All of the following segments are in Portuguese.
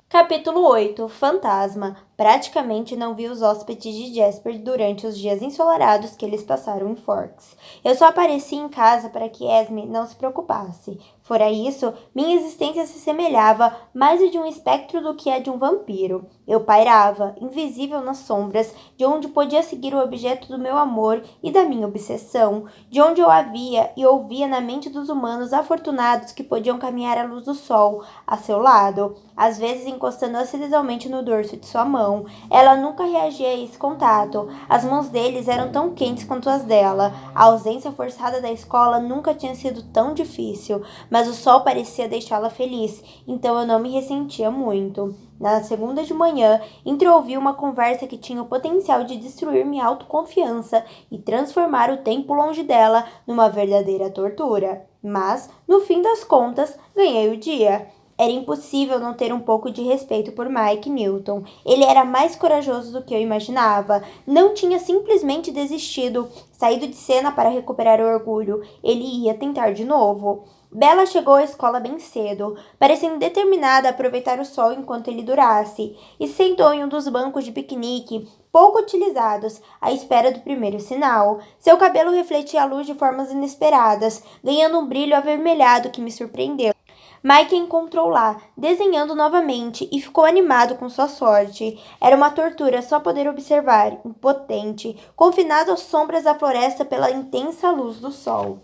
Capítulo 8. Fantasma. Praticamente não vi os hóspedes de Jasper durante os dias ensolarados que eles passaram em Forks. Eu só apareci em casa para que Esme não se preocupasse. Fora isso, minha existência se semelhava mais a de um espectro do que a de um vampiro. Eu pairava, invisível nas sombras, de onde podia seguir o objeto do meu amor e da minha obsessão, de onde eu havia e ouvia na mente dos humanos afortunados que podiam caminhar à luz do sol, a seu lado, às vezes encostando acidentalmente no dorso de sua mão. Ela nunca reagia a esse contato. As mãos deles eram tão quentes quanto as dela. A ausência forçada da escola nunca tinha sido tão difícil, mas o sol parecia deixá-la feliz, então eu não me ressentia muito. Na segunda de manhã, entreouvi uma conversa que tinha o potencial de destruir minha autoconfiança e transformar o tempo longe dela numa verdadeira tortura. Mas, no fim das contas, ganhei o dia. Era impossível não ter um pouco de respeito por Mike Newton. Ele era mais corajoso do que eu imaginava. Não tinha simplesmente desistido, saído de cena para recuperar o orgulho. Ele ia tentar de novo. Bella chegou à escola bem cedo, parecendo determinada a aproveitar o sol enquanto ele durasse, e sentou em um dos bancos de piquenique, pouco utilizados, à espera do primeiro sinal. Seu cabelo refletia a luz de formas inesperadas, ganhando um brilho avermelhado que me surpreendeu. Mike encontrou lá, desenhando novamente, e ficou animado com sua sorte. Era uma tortura só poder observar, impotente, confinado às sombras da floresta pela intensa luz do sol.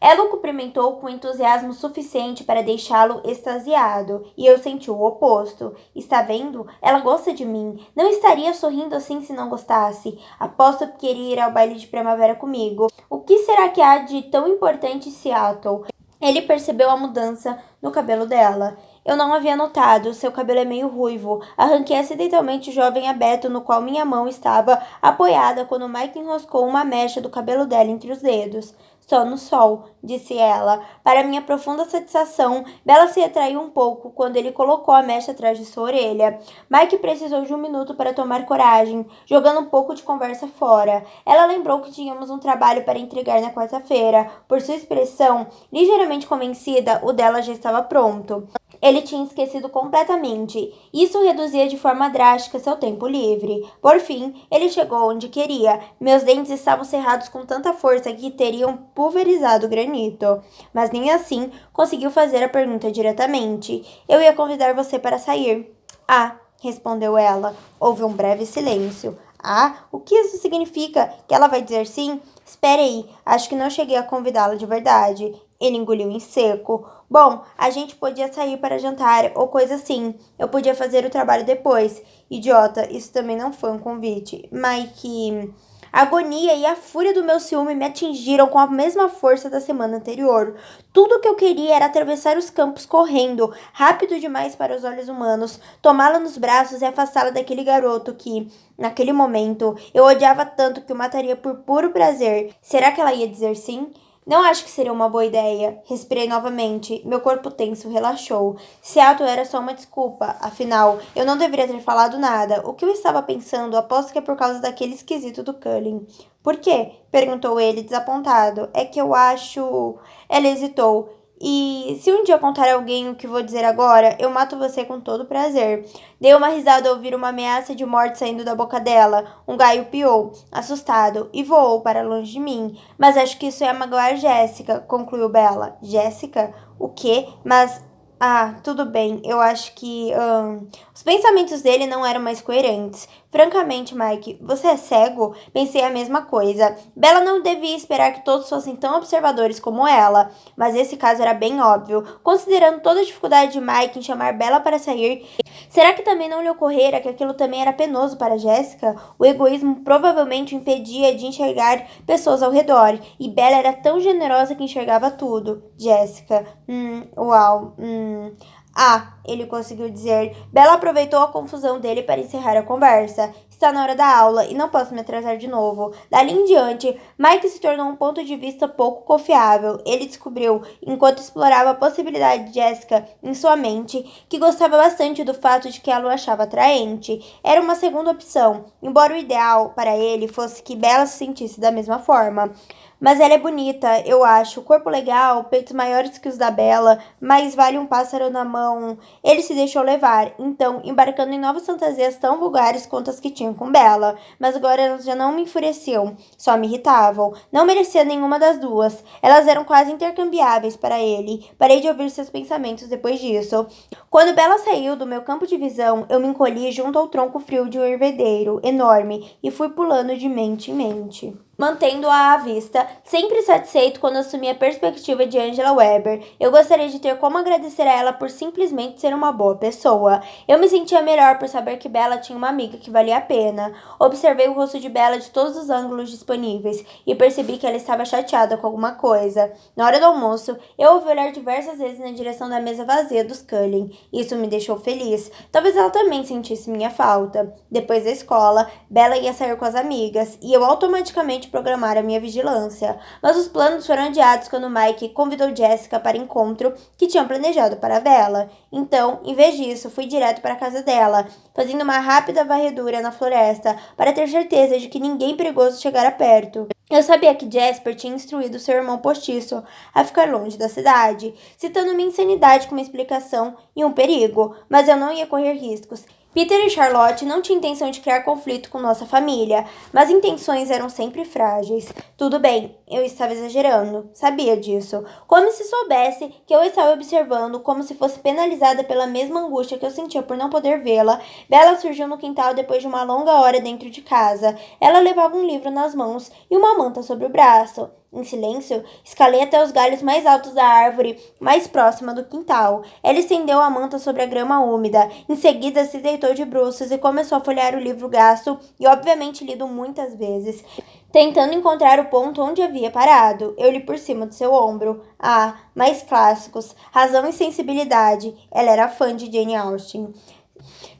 Ela o cumprimentou com entusiasmo suficiente para deixá-lo extasiado, e eu senti o oposto. Está vendo? Ela gosta de mim. Não estaria sorrindo assim se não gostasse. Aposto que queria ir ao baile de primavera comigo. O que será que há de tão importante em Seattle? Ele percebeu a mudança no cabelo dela. Eu não havia notado, seu cabelo é meio ruivo. Arranquei acidentalmente o jovem aberto no qual minha mão estava apoiada quando Mike enroscou uma mecha do cabelo dela entre os dedos. Só no sol, disse ela. Para minha profunda satisfação, Bella se retraiu um pouco quando ele colocou a mecha atrás de sua orelha. Mike precisou de um minuto para tomar coragem, jogando um pouco de conversa fora. Ela lembrou que tínhamos um trabalho para entregar na quarta-feira. Por sua expressão, ligeiramente convencida, o dela já estava pronto. Ele tinha esquecido completamente. Isso reduzia de forma drástica seu tempo livre. Por fim, ele chegou onde queria. Meus dentes estavam cerrados com tanta força que teriam pulverizado o granito. Mas nem assim conseguiu fazer a pergunta diretamente. Eu ia convidar você para sair. Ah, respondeu ela. Houve um breve silêncio. Ah, o que isso significa? Que ela vai dizer sim? Espere aí, acho que não cheguei a convidá-la de verdade. Ele engoliu em seco. Bom, a gente podia sair para jantar ou coisa assim. Eu podia fazer o trabalho depois. Idiota, isso também não foi um convite. Mike. A agonia e a fúria do meu ciúme me atingiram com a mesma força da semana anterior. Tudo o que eu queria era atravessar os campos correndo, rápido demais para os olhos humanos, tomá-la nos braços e afastá-la daquele garoto que, naquele momento, eu odiava tanto que o mataria por puro prazer. Será que ela ia dizer sim? Não acho que seria uma boa ideia. Respirei novamente. Meu corpo tenso relaxou. Seattle era só uma desculpa. Afinal, eu não deveria ter falado nada. O que eu estava pensando, aposto que é por causa daquele esquisito do Cullen. Por quê? Perguntou ele, desapontado. É que eu acho... Ela hesitou. E se um dia contar a alguém o que vou dizer agora, eu mato você com todo prazer. Dei uma risada ao ouvir uma ameaça de morte saindo da boca dela. Um gaio piou, assustado, e voou para longe de mim. Mas acho que isso é magoar Jéssica, concluiu Bella. Jéssica? O quê? Mas... Ah, tudo bem. Eu acho que... Os pensamentos dele não eram mais coerentes. Francamente, Mike, você é cego? Pensei a mesma coisa. Bella não devia esperar que todos fossem tão observadores como ela. Mas esse caso era bem óbvio. Considerando toda a dificuldade de Mike em chamar Bella para sair, será que também não lhe ocorrera que aquilo também era penoso para Jéssica? O egoísmo provavelmente o impedia de enxergar pessoas ao redor, e Bella era tão generosa que enxergava tudo. Jéssica, uau, Ah, ele conseguiu dizer. Bella aproveitou a confusão dele para encerrar a conversa. Está na hora da aula e não posso me atrasar de novo. Dali em diante, Mike se tornou um ponto de vista pouco confiável. Ele descobriu, enquanto explorava a possibilidade de Jessica em sua mente, que gostava bastante do fato de que ela o achava atraente. Era uma segunda opção, embora o ideal para ele fosse que Bella se sentisse da mesma forma. Mas ela é bonita, eu acho. Corpo legal, peitos maiores que os da Bella, mas vale um pássaro na mão. Ele se deixou levar, então, embarcando em novas fantasias tão vulgares quanto as que tinha com Bella. Mas agora elas já não me enfureciam, só me irritavam. Não merecia nenhuma das duas. Elas eram quase intercambiáveis para ele. Parei de ouvir seus pensamentos depois disso. Quando Bella saiu do meu campo de visão, eu me encolhi junto ao tronco frio de um hervedeiro enorme e fui pulando de mente em mente, mantendo-a à vista, sempre satisfeito quando assumi a perspectiva de Angela Weber. Eu gostaria de ter como agradecer a ela por simplesmente ser uma boa pessoa. Eu me sentia melhor por saber que Bella tinha uma amiga que valia a pena. Observei o rosto de Bella de todos os ângulos disponíveis e percebi que ela estava chateada com alguma coisa. Na hora do almoço, eu ouvi olhar diversas vezes na direção da mesa vazia dos Cullen. Isso me deixou feliz. Talvez ela também sentisse minha falta. Depois da escola, Bella ia sair com as amigas e eu automaticamente programara minha vigilância. Mas os planos foram adiados quando Mike convidou Jessica para encontro que tinham planejado para a vela. Então, em vez disso, fui direto para a casa dela, fazendo uma rápida varredura na floresta para ter certeza de que ninguém perigoso chegara perto. Eu sabia que Jasper tinha instruído seu irmão postiço a ficar longe da cidade, citando minha insanidade como explicação e um perigo, mas eu não ia correr riscos. Peter e Charlotte não tinham intenção de criar conflito com nossa família, mas intenções eram sempre frágeis. Tudo bem, eu estava exagerando, sabia disso. Como se soubesse que eu estava observando, como se fosse penalizada pela mesma angústia que eu sentia por não poder vê-la. Bella surgiu no quintal depois de uma longa hora dentro de casa. Ela levava um livro nas mãos e uma manta sobre o braço. Em silêncio, escalei até os galhos mais altos da árvore, mais próxima do quintal. Ela estendeu a manta sobre a grama úmida. Em seguida, se deitou de bruços e começou a folhear o livro gasto e, obviamente, lido muitas vezes, tentando encontrar o ponto onde havia parado. Eu li por cima do seu ombro. Ah, mais clássicos. Razão e sensibilidade. Ela era fã de Jane Austen.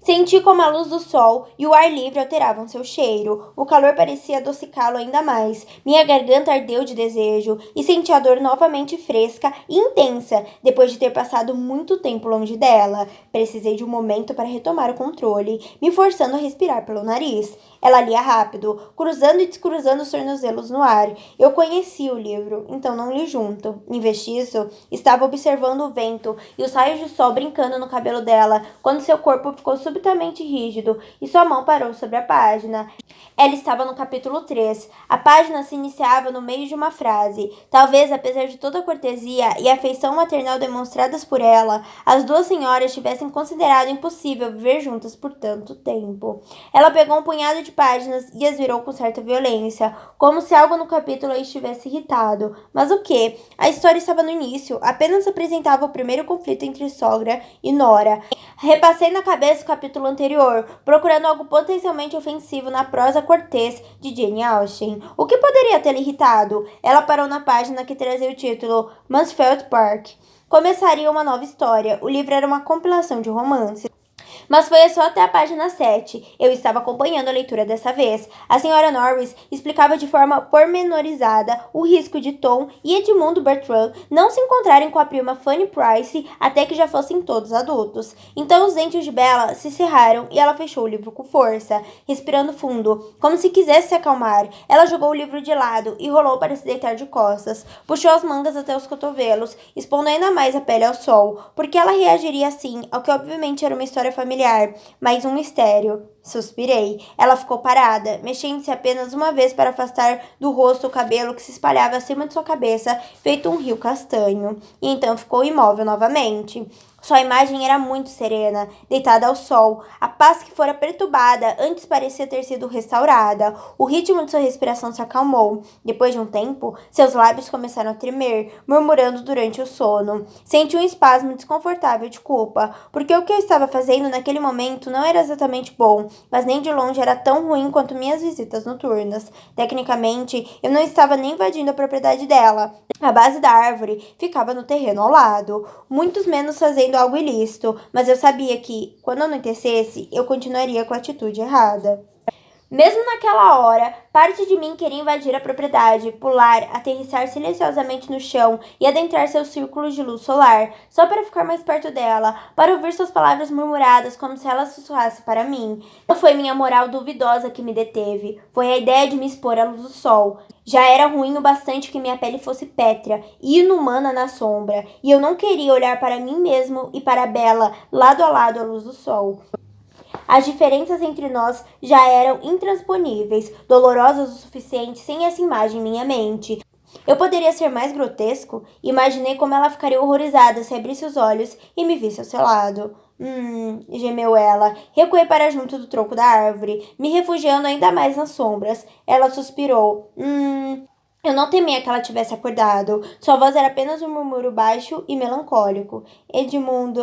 Senti como a luz do sol e o ar livre alteravam seu cheiro. O calor parecia adocicá-lo ainda mais. Minha garganta ardeu de desejo e senti a dor novamente fresca e intensa, depois de ter passado muito tempo longe dela. Precisei de um momento para retomar o controle, me forçando a respirar pelo nariz. Ela lia rápido, cruzando e descruzando os tornozelos no ar. Eu conhecia o livro, então não li junto. Em vez disso, estava observando o vento e os raios de sol brincando no cabelo dela, quando seu corpo ficou subitamente rígido e sua mão parou sobre a página. Ela estava no capítulo 3. A página se iniciava no meio de uma frase. Talvez, apesar de toda a cortesia e afeição maternal demonstradas por ela, as duas senhoras tivessem considerado impossível viver juntas por tanto tempo. Ela pegou um punhado de páginas e as virou com certa violência, como se algo no capítulo a estivesse irritado. Mas o quê? A história estava no início, apenas apresentava o primeiro conflito entre sogra e nora. Repassei na cabeça o capítulo anterior, procurando algo potencialmente ofensivo na prosa cortês de Jane Austen. O que poderia tê-la irritado? Ela parou na página que trazia o título Mansfield Park. Começaria uma nova história. O livro era uma compilação de romances. Mas foi só até a página 7. Eu estava acompanhando a leitura dessa vez. A senhora Norris explicava de forma pormenorizada o risco de Tom e Edmundo Bertrand não se encontrarem com a prima Fanny Price até que já fossem todos adultos. Então os dentes de Bella se cerraram e ela fechou o livro com força, respirando fundo, como se quisesse se acalmar. Ela jogou o livro de lado e rolou para se deitar de costas. Puxou as mangas até os cotovelos, expondo ainda mais a pele ao sol. Porque ela reagiria assim ao que obviamente era uma história familiar, mais um mistério. Suspirei. Ela ficou parada, mexendo-se apenas uma vez para afastar do rosto o cabelo que se espalhava acima de sua cabeça, feito um rio castanho. E então ficou imóvel novamente. Sua imagem era muito serena, deitada ao sol. A paz que fora perturbada antes parecia ter sido restaurada. O ritmo de sua respiração se acalmou. Depois de um tempo, seus lábios começaram a tremer, murmurando durante o sono. Senti um espasmo desconfortável de culpa, porque o que eu estava fazendo naquele momento não era exatamente bom, mas nem de longe era tão ruim quanto minhas visitas noturnas. Tecnicamente, eu não estava nem invadindo a propriedade dela. A base da árvore ficava no terreno ao lado, muitos menos fazendo algo ilícito, mas eu sabia que, quando anoitecesse, eu continuaria com a atitude errada. Mesmo naquela hora, parte de mim queria invadir a propriedade, pular, aterrissar silenciosamente no chão e adentrar seus círculos de luz solar, só para ficar mais perto dela, para ouvir suas palavras murmuradas como se ela sussurrasse para mim. Não foi minha moral duvidosa que me deteve, foi a ideia de me expor à luz do sol. Já era ruim o bastante que minha pele fosse pétrea e inumana na sombra, e eu não queria olhar para mim mesmo e para Bella lado a lado à luz do sol. As diferenças entre nós já eram intransponíveis, dolorosas o suficiente sem essa imagem em minha mente. Eu poderia ser mais grotesco? Imaginei como ela ficaria horrorizada se abrisse os olhos e me visse ao seu lado. Gemeu ela. Recuei para junto do tronco da árvore, me refugiando ainda mais nas sombras. Ela suspirou. Eu não temia que ela tivesse acordado. Sua voz era apenas um murmúrio baixo e melancólico. Edmundo.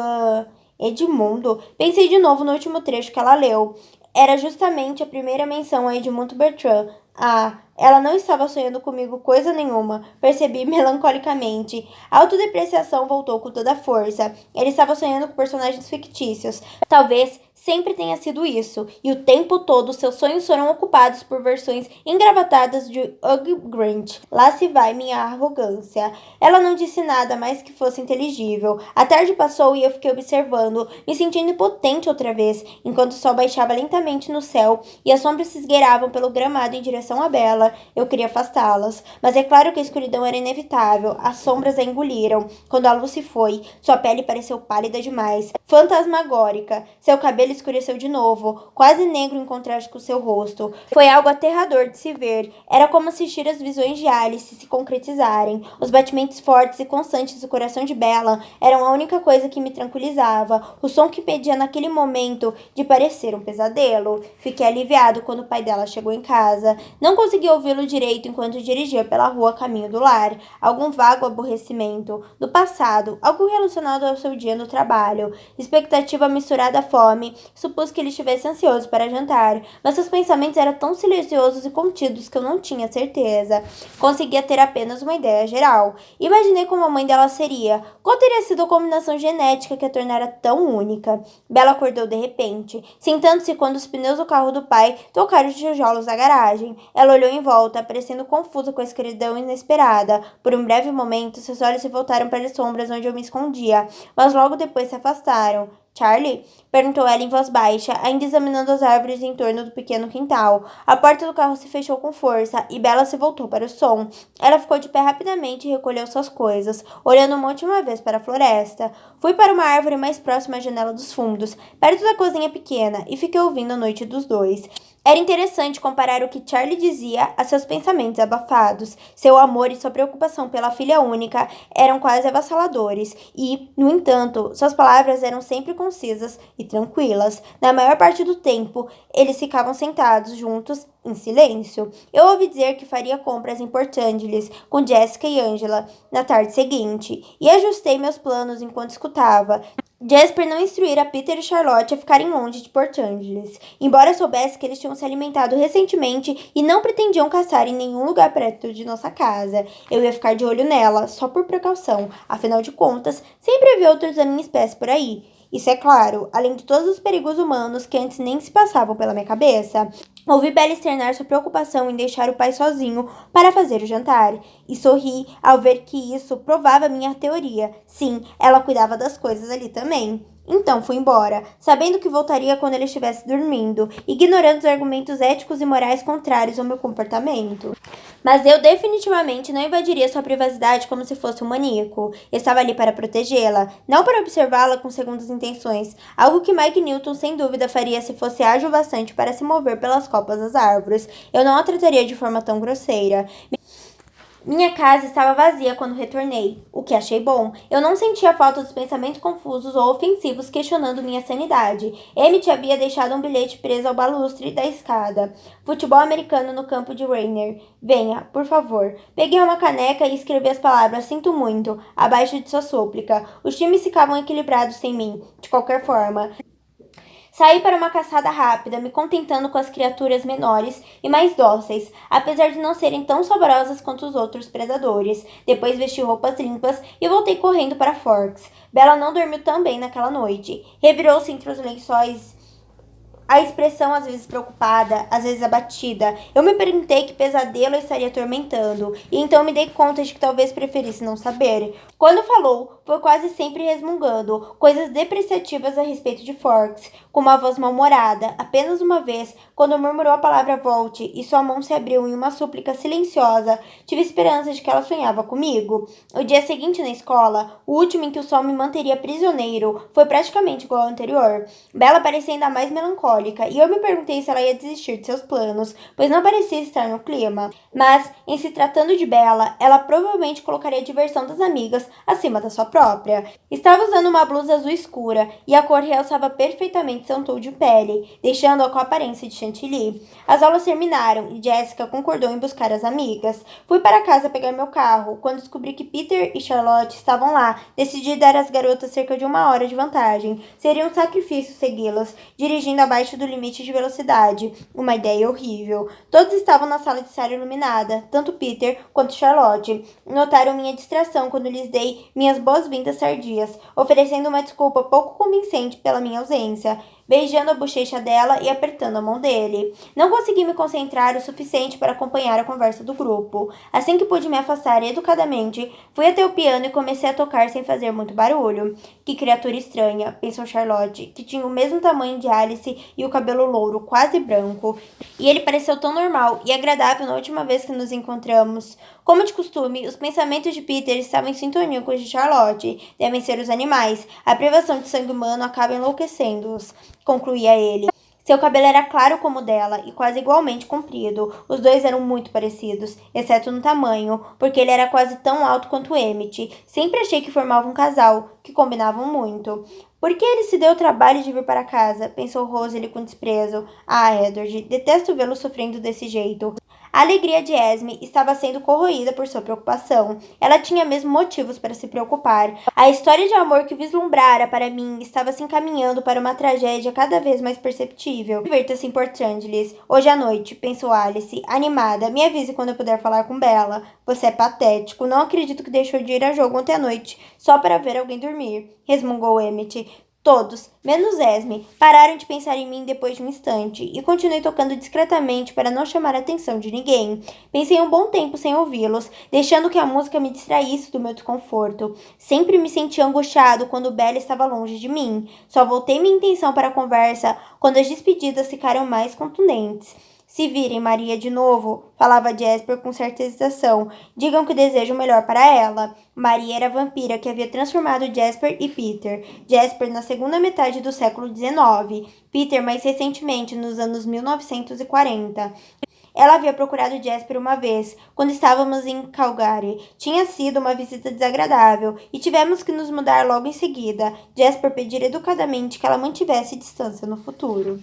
Edmundo? Pensei de novo no último trecho que ela leu. Era justamente a primeira menção a Edmundo Bertrand. Ah, ela não estava sonhando comigo coisa nenhuma, percebi melancolicamente. A autodepreciação voltou com toda a força. Ele estava sonhando com personagens fictícios. Talvez sempre tenha sido isso, e o tempo todo seus sonhos foram ocupados por versões engravatadas de Hugh Grant. Lá se vai minha arrogância. Ela não disse nada mais que fosse inteligível. A tarde passou e eu fiquei observando, me sentindo impotente outra vez, enquanto o sol baixava lentamente no céu e as sombras se esgueiravam pelo gramado em direção à Bella. Eu queria afastá-las, mas é claro que a escuridão era inevitável. As sombras a engoliram. Quando a luz se foi, sua pele pareceu pálida demais, fantasmagórica. Seu cabelo escureceu de novo, quase negro em contraste com seu rosto. Foi algo aterrador de se ver. Era como assistir as visões de Alice se concretizarem. Os batimentos fortes e constantes do coração de Bella eram a única coisa que me tranquilizava. O som que impedia naquele momento de parecer um pesadelo. Fiquei aliviado quando o pai dela chegou em casa. Não consegui ouvi-lo direito enquanto dirigia pela rua a caminho do lar. Algum vago aborrecimento do passado, algo relacionado ao seu dia no trabalho. Expectativa misturada à fome. Supus que ele estivesse ansioso para jantar, mas seus pensamentos eram tão silenciosos e contidos que eu não tinha certeza. Conseguia ter apenas uma ideia geral. Imaginei como a mãe dela seria. Qual teria sido a combinação genética que a tornara tão única? Bella acordou de repente, sentando-se quando os pneus do carro do pai tocaram os tijolos da garagem. Ela olhou em volta, parecendo confusa com a escuridão inesperada. Por um breve momento, seus olhos se voltaram para as sombras onde eu me escondia, mas logo depois se afastaram. Charlie? Perguntou ela em voz baixa, ainda examinando as árvores em torno do pequeno quintal. A porta do carro se fechou com força e Bella se voltou para o som. Ela ficou de pé rapidamente e recolheu suas coisas, olhando uma última vez para a floresta. Fui para uma árvore mais próxima à janela dos fundos, perto da cozinha pequena, e fiquei ouvindo a noite dos dois. Era interessante comparar o que Charlie dizia a seus pensamentos abafados. Seu amor e sua preocupação pela filha única eram quase avassaladores e, no entanto, suas palavras eram sempre concisas e tranquilas. Na maior parte do tempo, eles ficavam sentados juntos em silêncio. Eu ouvi dizer que faria compras em Port Angeles com Jessica e Angela na tarde seguinte e ajustei meus planos enquanto escutava. Jasper não instruíra Peter e Charlotte a ficarem longe de Port Angeles, embora soubesse que eles tinham se alimentado recentemente e não pretendiam caçar em nenhum lugar perto de nossa casa. Eu ia ficar de olho nela, só por precaução, afinal de contas, sempre havia outros da minha espécie por aí. Isso é claro, além de todos os perigos humanos que antes nem se passavam pela minha cabeça. Ouvi Bella externar sua preocupação em deixar o pai sozinho para fazer o jantar, e sorri ao ver que isso provava minha teoria. Sim, ela cuidava das coisas ali também. Então fui embora, sabendo que voltaria quando ele estivesse dormindo, ignorando os argumentos éticos e morais contrários ao meu comportamento. Mas eu definitivamente não invadiria sua privacidade como se fosse um maníaco. Eu estava ali para protegê-la, não para observá-la com segundas intenções, algo que Mike Newton sem dúvida faria se fosse ágil bastante para se mover pelas copas das árvores. Eu não a trataria de forma tão grosseira. Minha casa estava vazia quando retornei, o que achei bom. Eu não sentia falta dos pensamentos confusos ou ofensivos questionando minha sanidade. Emmett havia deixado um bilhete preso ao balustre da escada. Futebol americano no campo de Rainier. Venha, por favor. Peguei uma caneca e escrevi as palavras "sinto muito" abaixo de sua súplica. Os times ficavam equilibrados sem mim, de qualquer forma. Saí para uma caçada rápida, me contentando com as criaturas menores e mais dóceis, apesar de não serem tão saborosas quanto os outros predadores. Depois vesti roupas limpas e voltei correndo para Forks. Bella não dormiu tão bem naquela noite. Revirou-se entre os lençóis a expressão às vezes preocupada, às vezes abatida. Eu me perguntei que pesadelo eu estaria atormentando, e então me dei conta de que talvez preferisse não saber. Quando falou, foi quase sempre resmungando, coisas depreciativas a respeito de Forks, com uma voz mal-humorada. Apenas uma vez, quando murmurou a palavra volte e sua mão se abriu em uma súplica silenciosa, tive esperança de que ela sonhava comigo. O dia seguinte na escola, o último em que o sol me manteria prisioneiro, foi praticamente igual ao anterior. Bella parecia ainda mais melancólica, e eu me perguntei se ela ia desistir de seus planos, pois não parecia estar no clima. Mas, em se tratando de Bella, ela provavelmente colocaria a diversão das amigas acima da sua própria. Estava usando uma blusa azul escura, e a cor realçava perfeitamente seu tom de pele, deixando-a com a aparência de chantilly. As aulas terminaram, e Jessica concordou em buscar as amigas. Fui para casa pegar meu carro, quando descobri que Peter e Charlotte estavam lá, decidi dar às garotas cerca de 1 hora de vantagem. Seria um sacrifício segui-las, dirigindo abaixo do limite de velocidade. Uma ideia horrível. Todos estavam na sala de estar iluminada, tanto Peter quanto Charlotte. Notaram minha distração quando lhes dei minhas boas-vindas tardias, oferecendo uma desculpa pouco convincente pela minha ausência, beijando a bochecha dela e apertando a mão dele. Não consegui me concentrar o suficiente para acompanhar a conversa do grupo. Assim que pude me afastar educadamente, fui até o piano e comecei a tocar sem fazer muito barulho. Que criatura estranha, pensou Charlotte, que tinha o mesmo tamanho de Alice e o cabelo louro, quase branco. E ele pareceu tão normal e agradável na última vez que nos encontramos. Como de costume, os pensamentos de Peter estavam em sintonia com os de Charlotte. Devem ser os animais. A privação de sangue humano acaba enlouquecendo-os, concluía ele. Seu cabelo era claro como o dela e quase igualmente comprido. Os dois eram muito parecidos, exceto no tamanho, porque ele era quase tão alto quanto Emmett. Sempre achei que formavam um casal, que combinavam muito. Por que ele se deu o trabalho de vir para casa? Pensou Rosalie com desprezo. Ah, Edward, detesto vê-lo sofrendo desse jeito. A alegria de Esme estava sendo corroída por sua preocupação. Ela tinha mesmo motivos para se preocupar. A história de amor que vislumbrara para mim estava se encaminhando para uma tragédia cada vez mais perceptível. Divirta-se importante-lhes. Hoje à noite, pensou Alice, animada. Me avise quando eu puder falar com Bella. Você é patético. Não acredito que deixou de ir a jogo ontem à noite, só para ver alguém dormir, resmungou Emmett. Todos, menos Esme, pararam de pensar em mim depois de um instante, e continuei tocando discretamente para não chamar a atenção de ninguém. Pensei um bom tempo sem ouvi-los, deixando que a música me distraísse do meu desconforto. Sempre me senti angustiado quando Bella estava longe de mim. Só voltei minha intenção para a conversa quando as despedidas ficaram mais contundentes. Se virem Maria de novo, falava Jasper com certa hesitação, digam que desejo o melhor para ela. Maria era a vampira que havia transformado Jasper e Peter. Jasper na segunda metade do século XIX, Peter mais recentemente nos anos 1940. Ela havia procurado Jasper uma vez, quando estávamos em Calgary. Tinha sido uma visita desagradável, e tivemos que nos mudar logo em seguida. Jasper pedira educadamente que ela mantivesse distância no futuro.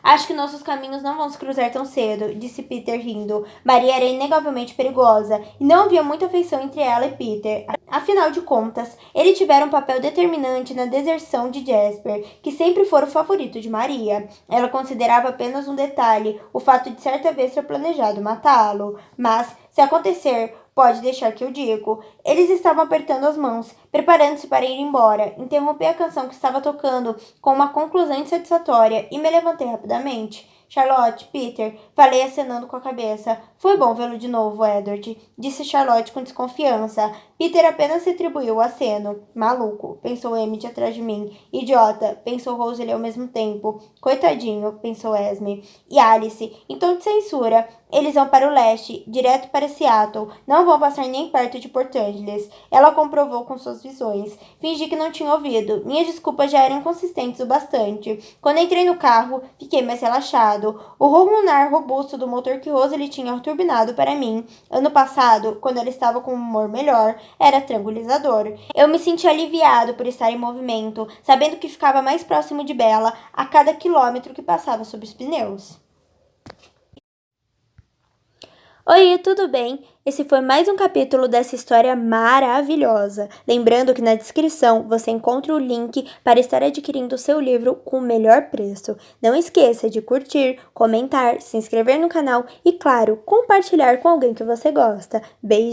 Acho que nossos caminhos não vão se cruzar tão cedo, disse Peter rindo. Maria era inegavelmente perigosa, e não havia muita afeição entre ela e Peter. Afinal de contas, ele tivera um papel determinante na deserção de Jasper, que sempre fora o favorito de Maria. Ela considerava apenas um detalhe, o fato de certa vez ter planejado matá-lo. Mas, se acontecer, pode deixar que eu digo. Eles estavam apertando as mãos, preparando-se para ir embora. Interrompi a canção que estava tocando com uma conclusão insatisfatória e me levantei rapidamente. Charlotte, Peter, falei acenando com a cabeça. Foi bom vê-lo de novo, Edward, disse Charlotte com desconfiança. Peter apenas retribuiu o aceno. Maluco, pensou Emmett atrás de mim. Idiota, pensou Rosalie ao mesmo tempo. Coitadinho, pensou Esme. E Alice, em tom de censura. Eles vão para o leste, direto para Seattle. Não vão passar nem perto de Port Angeles. Ela comprovou com suas visões. Fingi que não tinha ouvido. Minhas desculpas já eram consistentes o bastante. Quando entrei no carro, fiquei mais relaxado. O ronronar robusto do motor que Rosalie tinha turbinado para mim ano passado, quando ela estava com um humor melhor, era tranquilizador. Eu me senti aliviado por estar em movimento, sabendo que ficava mais próximo de Bella a cada quilômetro que passava sob os pneus. Oi, tudo bem? Esse foi mais um capítulo dessa história maravilhosa. Lembrando que na descrição você encontra o link para estar adquirindo o seu livro com o melhor preço. Não esqueça de curtir, comentar, se inscrever no canal e, claro, compartilhar com alguém que você gosta. Beijos!